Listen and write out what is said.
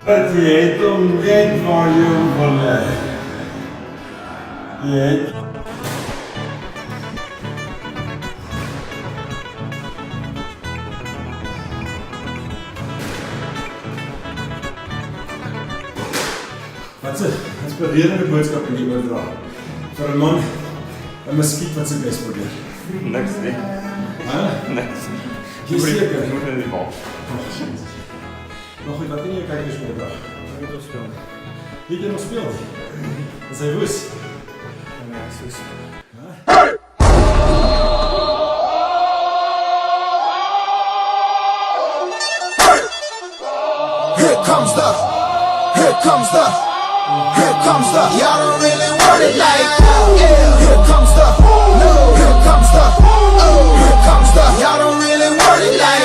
38 Gain volume volley. Yeah. Wat 'n inspirerende boodskap in die oordra. Vir 'n man, 'n muskiet wat sy bes probeer. Niks nie. Hæ? Niks. Jy seker? Moet in die bal. Nog goed, wat doen jy kykers met dag? Moet ons speel. Wie het jy nog speel? Is hy woes? Nee, soos. Here comes the, y'all don't really want it like, yeah. Here comes the, y'all don't really want it like.